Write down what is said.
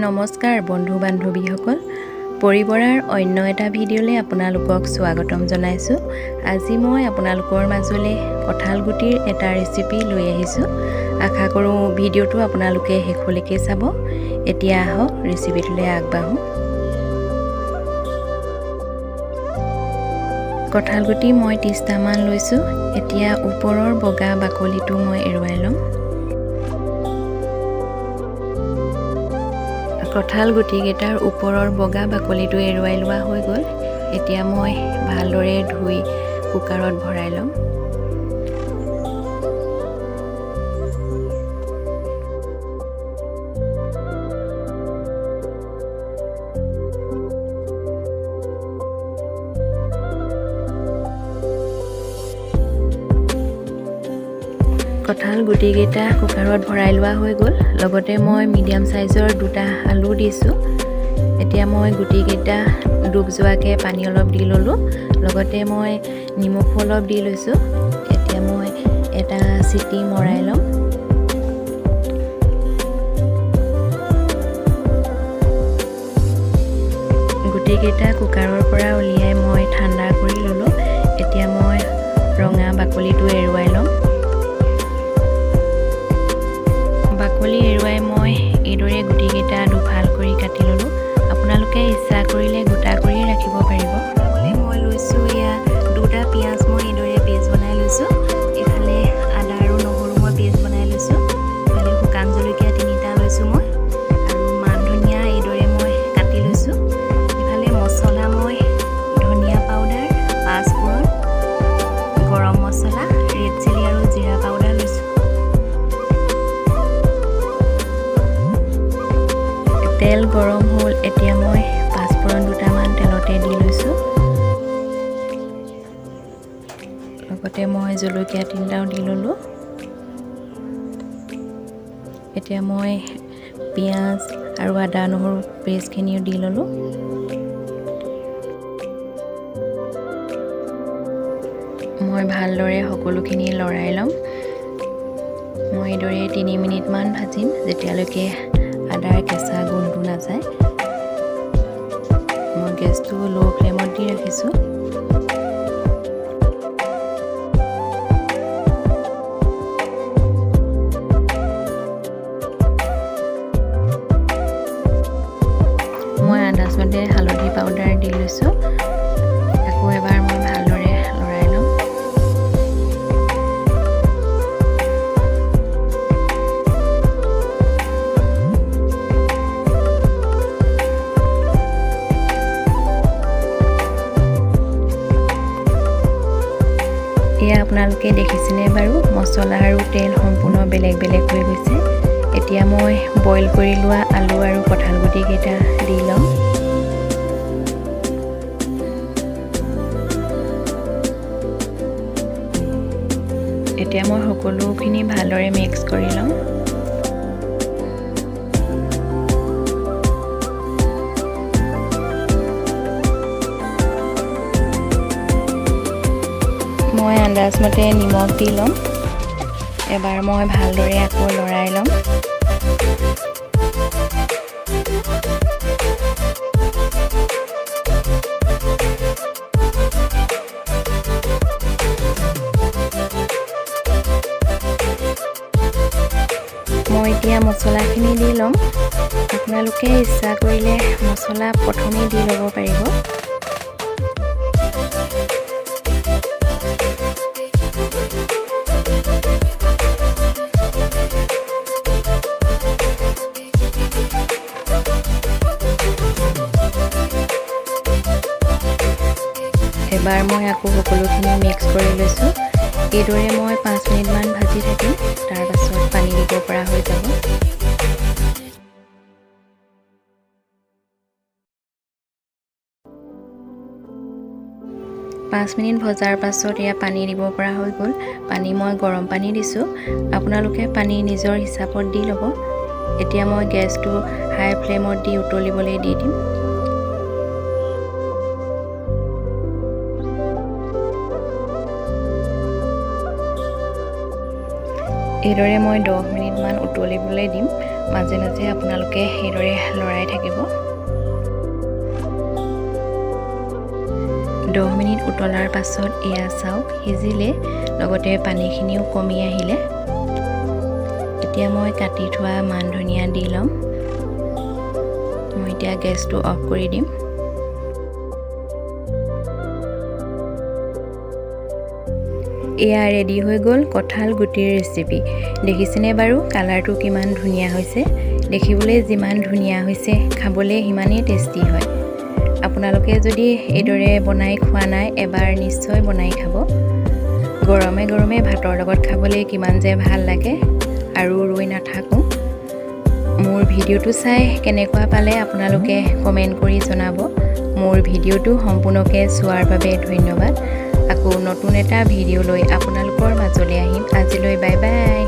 নমস্কাৰ বন্ধু বান্ধৱীসকল, পৰিবৰাৰ অন্য এটা ভিডিঅ'লৈ আপোনালোকক স্বাগতম জনাইছোঁ। আজি মই আপোনালোকৰ মাজলৈ কঁঠাল গুটিৰ এটা ৰেচিপি লৈ আহিছোঁ। আশা কৰোঁ ভিডিঅ'টো আপোনালোকে শেষলৈকে চাব। এতিয়া আহক ৰেচিপিটোলৈ আগবাঢ়োঁ। কঁঠাল গুটি মই 30টামান লৈছোঁ। এতিয়া ওপৰৰ বগা বাকলিটো মই এৰুৱাই ল'ম। কঁঠাল গুটিকেইটাৰ ওপৰৰ বগা বাকলিটো এৰুৱাই লোৱা হৈ গ'ল। এতিয়া মই ভালদৰে ধুই কুকাৰত ভৰাই ল'ম। কঁঠাল গুটিকেইটা কুকাৰত ভৰাই লোৱা হৈ গ'ল। লগতে মই মিডিয়াম চাইজৰ 2টা আলু দিছোঁ। এতিয়া মই গুটিকেইটা ডুব যোৱাকৈ পানী অলপ দি ল'লোঁ। লগতে মই নিমখো অলপ দি লৈছোঁ। এতিয়া মই এটা চিটি মৰাই ল'ম। গুটিকেইটা কুকাৰৰ পৰা উলিয়াই মই ঠাণ্ডা কৰি ল'লোঁ। এতিয়া মই ৰঙা বাকলিটো এৰুৱাই ল'ম। বাকলি এৰুৱাই মই এইদৰে গুটিকেইটা দুফাল কৰি কাটি ল'লোঁ। আপোনালোকে ইচ্ছা কৰিলে গোটা কৰি ৰাখিব পাৰিব। মই লৈছোঁ এয়া 2টা পিঁয়াজ মই এইদৰে পেষ্ট বনাই লৈছোঁ। এইফালে আদা আৰু নহৰু মই পেষ্ট বনাই লৈছোঁ। এইফালে শুকান জলকীয়া 3টা লৈছোঁ মই, আৰু মান ধনিয়া এইদৰে মই কাটি লৈছোঁ। এইফালে মছলা মই ধনিয়া পাউডাৰ, পাঁচফোৰণ, গৰম মছলা, ৰেড চিলি আৰু জিৰা পাউডাৰ লৈছোঁ। তেল গৰম হ'ল। এতিয়া মই পাঁচফোৰণ 2টামান তেলতে দি লৈছোঁ। লগতে মই জলকীয়া 3টাও দি ল'লোঁ। এতিয়া মই পিঁয়াজ আৰু আদা নহৰু পেষ্টখিনিও দি ল'লোঁ। মই ভালদৰে সকলোখিনি লৰাই ল'ম। মই এইদৰে 3 মিনিটমান ভাজিম, যেতিয়ালৈকে আদাৰ কেঁচা গোন্ধটো নাযায়। মই গেছটো ল' ফ্লেমত দি ৰাখিছোঁ। মই আন্দাজমতে হালধি পাউডাৰ দি লৈছোঁ। আকৌ এবাৰ মই ভালদৰে লৰাই ল'ম। এয়া আপোনালোকে দেখিছেনে বাৰু, মছলা আৰু তেল সম্পূৰ্ণ বেলেগ বেলেগ হৈ গৈছে। এতিয়া মই বইল কৰি লোৱা আলু আৰু কঁঠাল গুটিকেইটা দি ল'ম। এতিয়া মই সকলোখিনি ভালদৰে মিক্স কৰি ল'ম। মই আন্দাজমতে নিমখ দি ল'ম। এবাৰ মই ভালদৰে আকৌ লৰাই ল'ম। মই এতিয়া মছলাখিনি দি ল'ম। আপোনালোকে ইচ্ছা কৰিলে মছলা প্ৰথমেই দি ল'ব পাৰিব। এবাৰ মই আকৌ সকলোখিনি মিক্স কৰি লৈছোঁ। এইদৰে মই 5 মিনিটমান ভাজি থাকিম। তাৰ পাছত পানী দিব পৰা হৈ যাব। 5 মিনিট ভজাৰ পাছত এয়া পানী দিব পৰা হৈ গ'ল। পানী মই গৰম পানী দিছোঁ। আপোনালোকে পানী নিজৰ হিচাপত দি ল'ব। এতিয়া মই গেছটো হাই ফ্লেমত দি উতলিবলৈ দি দিম। এইদৰে মই 10 মিনিটমান উতলিবলৈ দিম। মাজে মাজে আপোনালোকে এইদৰে লৰাই থাকিব। 10 মিনিট উতলাৰ পাছত এয়া চাওক সিজিলে, লগতে পানীখিনিও কমি আহিলে। এতিয়া মই কাটি থোৱা মান ধনিয়া দি ল'ম। মই এতিয়া গেছটো অফ কৰি দিম। এয়া ৰেডি হৈ গ'ল কঁঠাল গুটিৰ ৰেচিপি। দেখিছেনে বাৰু কালাৰটো কিমান ধুনীয়া হৈছে? দেখিবলৈ যিমান ধুনীয়া হৈছে, খাবলৈ সিমানেই টেষ্টি হয়। আপোনালোকে যদি এইদৰে বনাই খোৱা নাই, এবাৰ নিশ্চয় বনাই খাব। গৰমে গৰমে ভাতৰ লগত খাবলৈ কিমান যে ভাল লাগে। আৰু ৰৈ নাথাকোঁ, মোৰ ভিডিঅ'টো চাই কেনেকুৱা পালে আপোনালোকে কমেণ্ট কৰি জনাব। মোৰ ভিডিঅ'টো সম্পূৰ্ণকৈ চোৱাৰ বাবে ধন্যবাদ। আকৌ নতুন এটা ভিডিঅ' লৈ আপোনালোকৰ মাজলৈ আহিম। আজিলৈ বাই বাই।